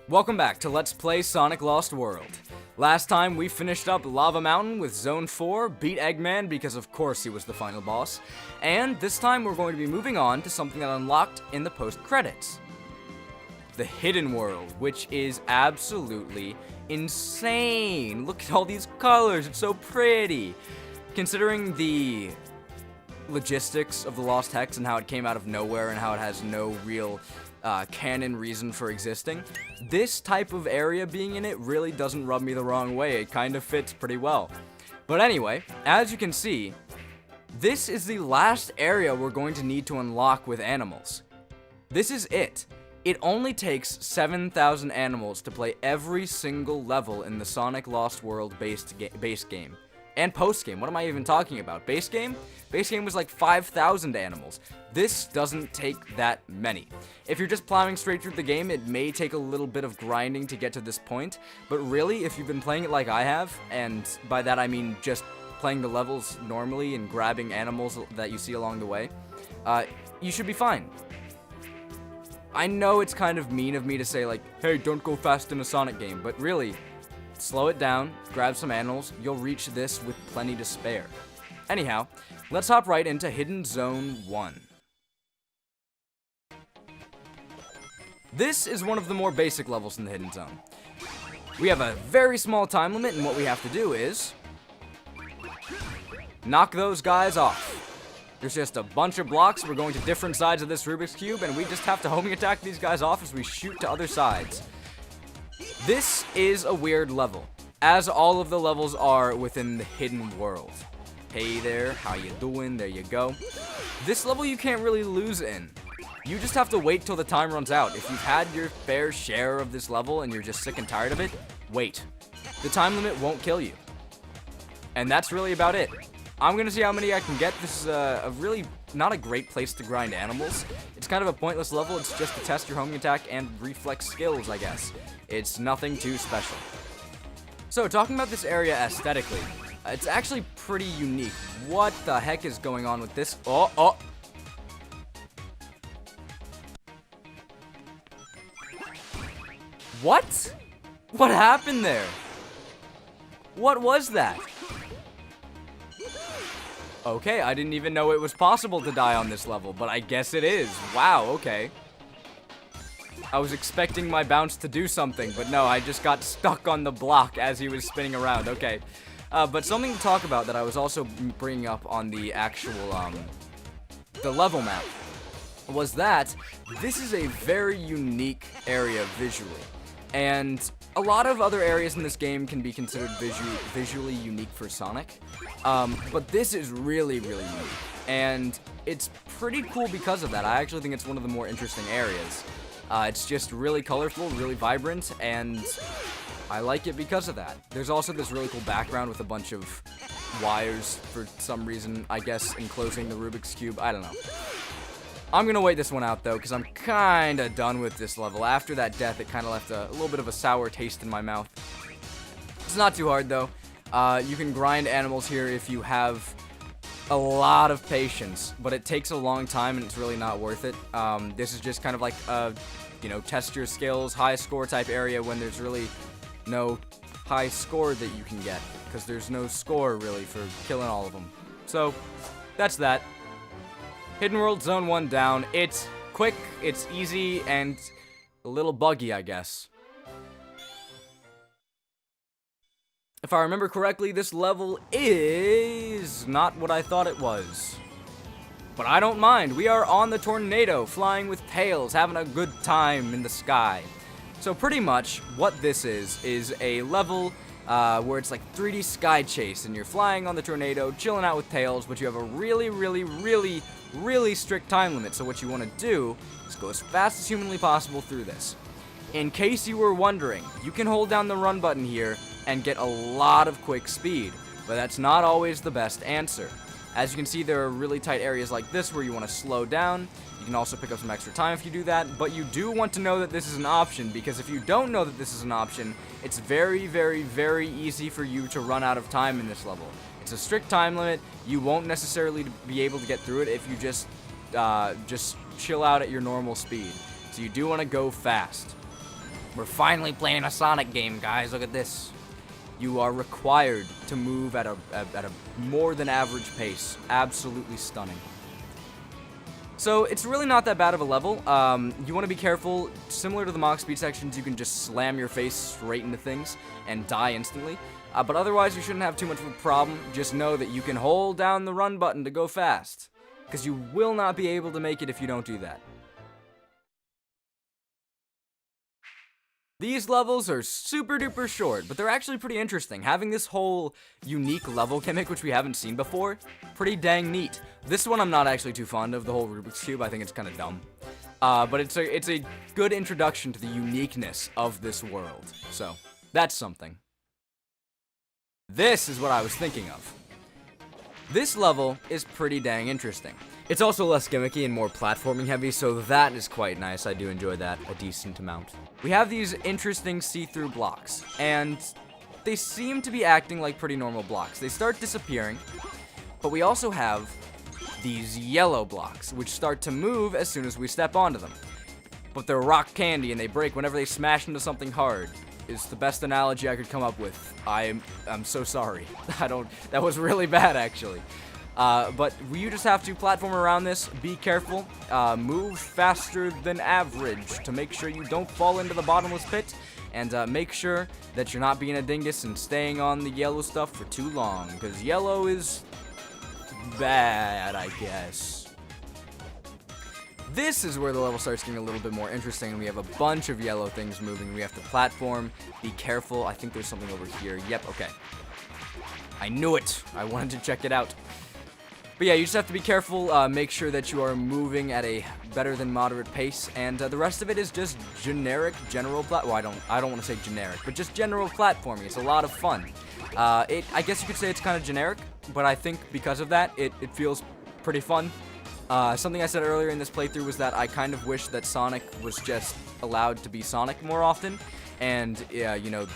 Welcome back to Let's Play Sonic Lost World. Last time we finished up Lava Mountain with Zone 4, beat Eggman because of course he was the final boss, and this time we're going to be moving on to something that unlocked in the post-credits. The Hidden World, which is absolutely insane. Look at all these colors, it's so pretty. Considering the logistics of the Lost Hex and how it came out of nowhere and how it has no real canon reason for existing, this type of area being in it really doesn't rub me the wrong way. It kind of fits pretty well. But anyway, as you can see, this is the last area we're going to need to unlock with animals. This is it. It only takes 7,000 animals to play every single level in the Sonic Lost World base game. And post-game, what am I even talking about? Base game? Base game was like 5,000 animals. This doesn't take that many. If you're just plowing straight through the game, it may take a little bit of grinding to get to this point, but really, if you've been playing it like I have, and by that I mean just playing the levels normally and grabbing animals that you see along the way, you should be fine. I know it's kind of mean of me to say like, hey, don't go fast in a Sonic game, but really, slow it down, grab some animals, you'll reach this with plenty to spare. Anyhow, let's hop right into Hidden Zone 1. This is one of the more basic levels in the Hidden Zone. We have a very small time limit, and what we have to do is knock those guys off. There's just a bunch of blocks. We're going to different sides of this Rubik's Cube, and we just have to homing attack these guys off as we shoot to other sides. This is a weird level, as all of the levels are within the Hidden World. Hey there, how you doing? There you go. This level you can't really lose in. You just have to wait till the time runs out. If you've had your fair share of this level and you're just sick and tired of it, wait. The time limit won't kill you. And that's really about it. I'm gonna see how many I can get. This is a really not a great place to grind animals. It's kind of a pointless level. It's just to test your homing attack and reflex skills, I guess. It's nothing too special. So, talking about this area aesthetically, it's actually pretty unique. What the heck is going on with this? Oh! What? What happened there? What was that? Okay, I didn't even know it was possible to die on this level, but I guess it is. Wow, okay. I was expecting my bounce to do something, but no, I just got stuck on the block as he was spinning around. Okay. But something to talk about that I was also bringing up on the actual, the level map, was that this is a very unique area visually. And a lot of other areas in this game can be considered visually unique for Sonic. But this is really, really unique. And it's pretty cool because of that. I actually think it's one of the more interesting areas. It's just really colorful, really vibrant, and I like it because of that. There's also this really cool background with a bunch of wires for some reason, I guess, enclosing the Rubik's Cube. I don't know. I'm gonna wait this one out, though, because I'm kinda done with this level. After that death, it kinda left a little bit of a sour taste in my mouth. It's not too hard, though. You can grind animals here if you have a lot of patience, but it takes a long time, and it's really not worth it. This is just kind of like a, test your skills, high score type area when there's really no high score that you can get, because there's no score, really, for killing all of them. So, that's that. Hidden World Zone 1 down. It's quick, it's easy, and a little buggy, I guess. If I remember correctly, this level is not what I thought it was. But I don't mind. We are on the tornado, flying with tails, having a good time in the sky. So pretty much what this is a level where it's like 3D Sky Chase, and you're flying on the tornado, chilling out with tails, but you have a really, really, really, really strict time limit. So what you want to do is go as fast as humanly possible through this. In case you were wondering, you can hold down the run button here and get a lot of quick speed, but that's not always the best answer. As you can see, there are really tight areas like this where you want to slow down. You can also pick up some extra time if you do that, but you do want to know that this is an option, because if you don't know that this is an option, it's very, very, very easy for you to run out of time in this level. It's a strict time limit. You won't necessarily be able to get through it if you just chill out at your normal speed. So you do want to go fast. We're finally playing a Sonic game, guys. Look at this. You are required to move at a more than average pace. Absolutely stunning. So it's really not that bad of a level. You want to be careful. Similar to the Mach Speed sections, you can just slam your face straight into things and die instantly. But otherwise, you shouldn't have too much of a problem. Just know that you can hold down the run button to go fast, because you will not be able to make it if you don't do that. These levels are super duper short, but they're actually pretty interesting. Having this whole unique level gimmick, which we haven't seen before, pretty dang neat. This one I'm not actually too fond of, the whole Rubik's Cube. I think it's kind of dumb. But it's a good introduction to the uniqueness of this world. So, that's something. This is what I was thinking of. This level is pretty dang interesting. It's also less gimmicky and more platforming heavy, so that is quite nice. I do enjoy that a decent amount. We have these interesting see-through blocks, and they seem to be acting like pretty normal blocks. They start disappearing, but we also have these yellow blocks, which start to move as soon as we step onto them. But they're rock candy, and they break whenever they smash into something hard. Is the best analogy I could come up with. I'm so sorry. That was really bad, actually. But you just have to platform around this, be careful, move faster than average to make sure you don't fall into the bottomless pit, and make sure that you're not being a dingus and staying on the yellow stuff for too long, because yellow is bad, I guess. This is where the level starts getting a little bit more interesting, and we have a bunch of yellow things moving. We have to platform, be careful. I think there's something over here. Yep, okay. I knew it. I wanted to check it out. But yeah, you just have to be careful, make sure that you are moving at a better than moderate pace, and the rest of it is just generic, general well, I don't want to say generic, but just general platforming. It's a lot of fun. I guess you could say it's kind of generic, but I think because of that, it feels pretty fun. Something I said earlier in this playthrough was that I kind of wish that Sonic was just allowed to be Sonic more often, and, you know,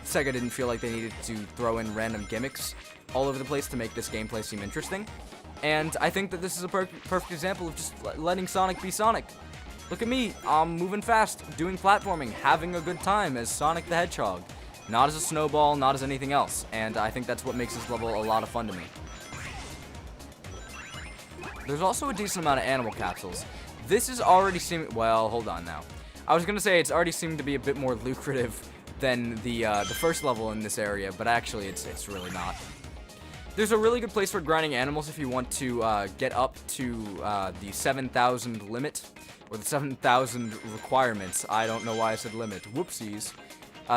Sega didn't feel like they needed to throw in random gimmicks all over the place to make this gameplay seem interesting. And I think that this is a perfect example of just letting Sonic be Sonic. Look at me, I'm moving fast, doing platforming, having a good time as Sonic the Hedgehog. Not as a snowball, not as anything else, and I think that's what makes this level a lot of fun to me. There's also a decent amount of animal capsules. This is already seeming, well, hold on now. I was gonna say it's already seemed to be a bit more lucrative than the first level in this area, but actually it's really not. There's a really good place for grinding animals if you want to get up to the 7,000 limit, or the 7,000 requirements. I don't know why I said limit. Whoopsies.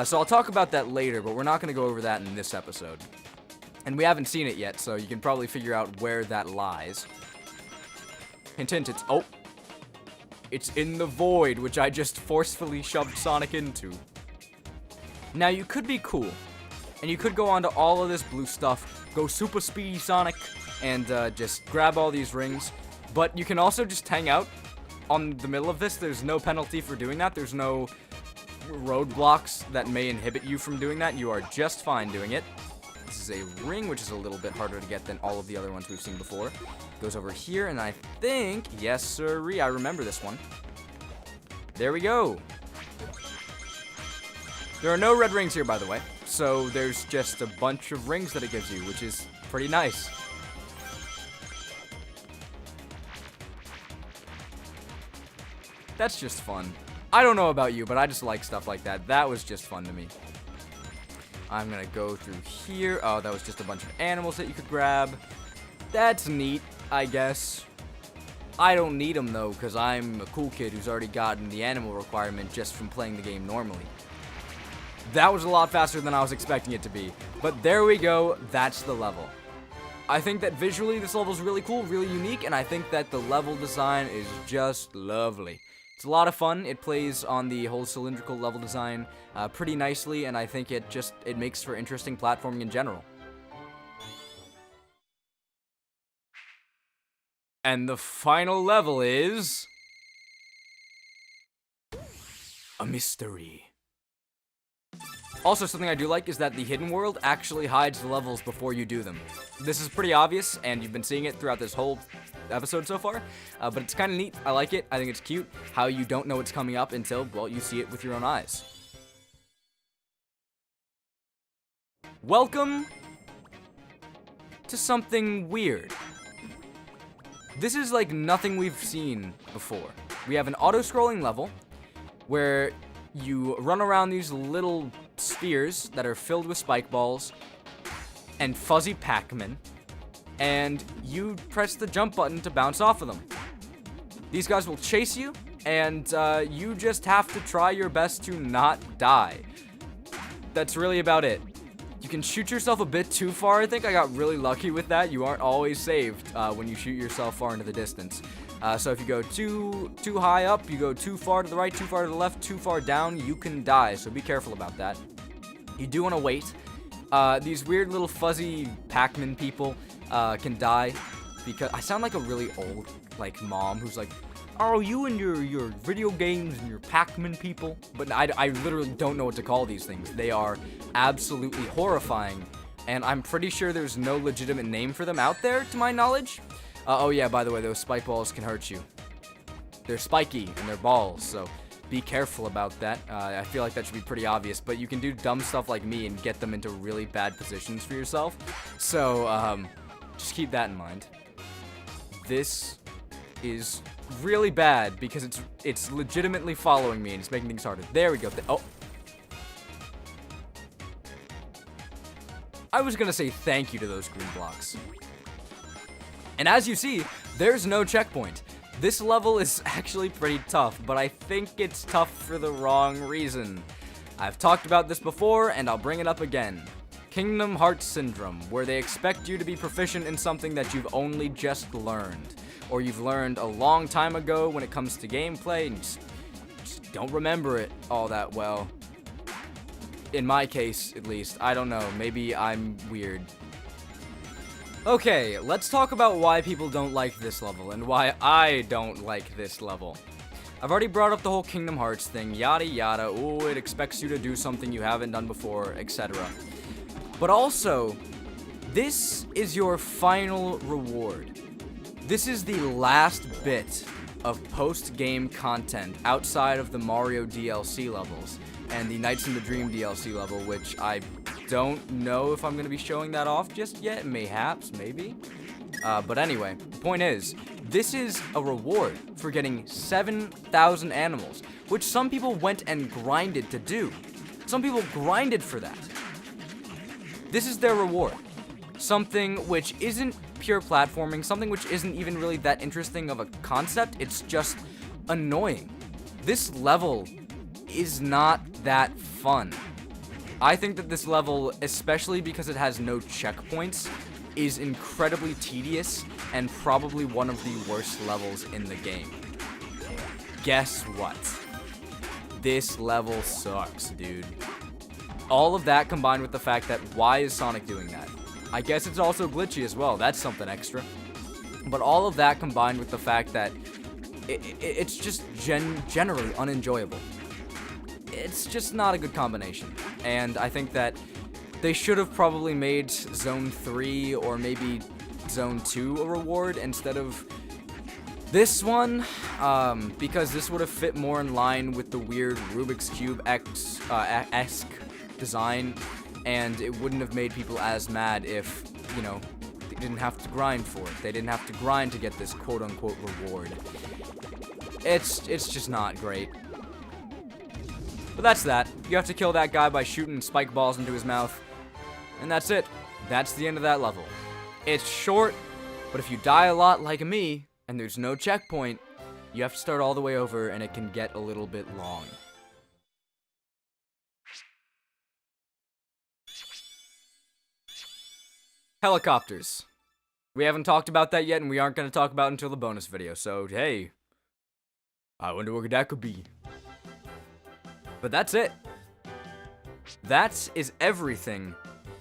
So I'll talk about that later, but we're not going to go over that in this episode. And we haven't seen it yet, so you can probably figure out where that lies. Hint, hint, it's in the void, which I just forcefully shoved Sonic into. Now, you could be cool, and you could go onto all of this blue stuff, go super speedy Sonic, and just grab all these rings, but you can also just hang out on the middle of this. There's no penalty for doing that. There's no roadblocks that may inhibit you from doing that. You are just fine doing it. This is a ring, which is a little bit harder to get than all of the other ones we've seen before. Goes over here, and I think, yes sirree, I remember this one. There we go. There are no red rings here, by the way, so there's just a bunch of rings that it gives you, which is pretty nice. That's just fun. I don't know about you, but I just like stuff like that. That was just fun to me. I'm gonna go through here. Oh, that was just a bunch of animals that you could grab. That's neat, I guess. I don't need them, though, because I'm a cool kid who's already gotten the animal requirement just from playing the game normally. That was a lot faster than I was expecting it to be. But there we go. That's the level. I think that visually this level is really cool, really unique, and I think that the level design is just lovely. It's a lot of fun. It plays on the whole cylindrical level design pretty nicely, and I think it makes for interesting platforming in general. And the final level is a mystery. Also, something I do like is that the hidden world actually hides the levels before you do them. This is pretty obvious, and you've been seeing it throughout this whole episode so far, but it's kind of neat. I like it. I think it's cute how you don't know what's coming up until, well, you see it with your own eyes. Welcome to something weird. This is like nothing we've seen before. We have an auto-scrolling level where you run around these little spheres that are filled with spike balls and fuzzy Pac-Man, and you press the jump button to bounce off of them. These guys will chase you, and you just have to try your best to not die. That's really about it. You can shoot yourself a bit too far. I think I got really lucky with that. You aren't always saved when you shoot yourself far into the distance. So if you go too high up, you go too far to the right, too far to the left, too far down, you can die. So be careful about that. You do want to wait. These weird little fuzzy Pac-Man people can die because I sound like a really old like mom who's like, oh, you and your video games and your Pac-Man people. But I literally don't know what to call these things. They are absolutely horrifying, and I'm pretty sure there's no legitimate name for them out there, to my knowledge. Oh yeah, by the way, those spike balls can hurt you. They're spiky, and they're balls, so be careful about that. I feel like that should be pretty obvious, but you can do dumb stuff like me and get them into really bad positions for yourself. So, just keep that in mind. This is really bad because it's legitimately following me and it's making things harder. There we go. Oh. I was gonna say thank you to those green blocks. And as you see, there's no checkpoint. This level is actually pretty tough, but I think it's tough for the wrong reason. I've talked about this before, and I'll bring it up again. Kingdom Hearts Syndrome, where they expect you to be proficient in something that you've only just learned, or you've learned a long time ago when it comes to gameplay, and you just don't remember it all that well. In my case, at least. I don't know, maybe I'm weird. Okay, let's talk about why people don't like this level, and why I don't like this level. I've already brought up the whole Kingdom Hearts thing, yada yada, ooh, it expects you to do something you haven't done before, etc. But also, this is your final reward. This is the last bit of post-game content outside of the Mario DLC levels and the Nights in the Dream DLC level, which I don't know if I'm going to be showing that off just yet. Mayhaps, maybe. But anyway, the point is, this is a reward for getting 7,000 animals, which some people went and grinded to do. Some people grinded for that. This is their reward. Something which isn't pure platforming, something which isn't even really that interesting of a concept, it's just annoying. This level is not that fun. I think that this level, especially because it has no checkpoints, is incredibly tedious and probably one of the worst levels in the game. Guess what? This level sucks, dude. All of that combined with the fact that why is Sonic doing that? I guess it's also glitchy as well, that's something extra. But all of that combined with the fact that it's just generally unenjoyable. It's just not a good combination. And I think that they should have probably made Zone 3 or maybe Zone 2 a reward instead of this one, because this would have fit more in line with the weird Rubik's Cube esque design, and it wouldn't have made people as mad if, you know, they didn't have to grind for it. They didn't have to grind to get this quote-unquote reward. It's just not great. But that's that. You have to kill that guy by shooting spike balls into his mouth. And that's it. That's the end of that level. It's short, but if you die a lot like me, and there's no checkpoint, you have to start all the way over, and it can get a little bit long. Helicopters. We haven't talked about that yet, and we aren't going to talk about it until the bonus video, so hey. I wonder what that could be. But that's it. That is everything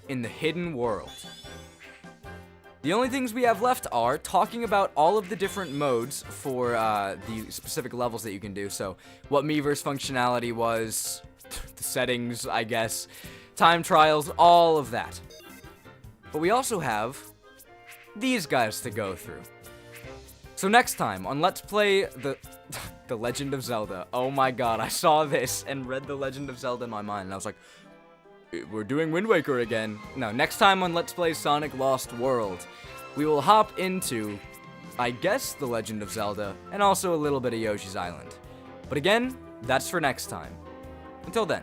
in the hidden world. The only things we have left are talking about all of the different modes for the specific levels that you can do. So what Miiverse functionality was, the settings, I guess, time trials, all of that. But we also have these guys to go through. So next time on Let's Play The Legend of Zelda. Oh my god, I saw this and read The Legend of Zelda in my mind, and I was like, we're doing Wind Waker again. No, next time on Let's Play Sonic Lost World, we will hop into, I guess, The Legend of Zelda, and also a little bit of Yoshi's Island. But again, that's for next time. Until then.